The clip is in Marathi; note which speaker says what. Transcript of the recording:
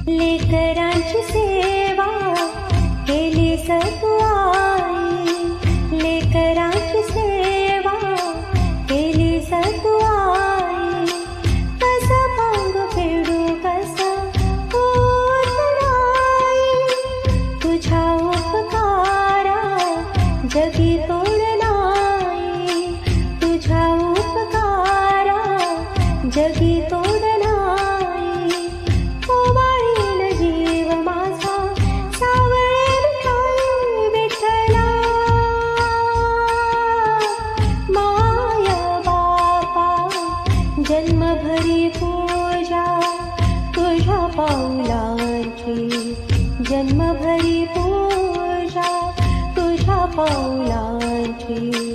Speaker 1: लेकरांची सेवा केली सतुआई, लेकरांची सेवा केली सतुआई. कसं पांग फेडू कसं उतराई, तुझ्या उपकारा जगी तोड नाही, तुझ्या उपकारा जगी तोड नाही. ओवाळीन जीव माझा सावळेल ठाई विठ्ठला, माय बापा जन्मभरी पूजा तुझ्या पाऊलांची, जन्मभरी पूजा तुझ्या पाऊलांची.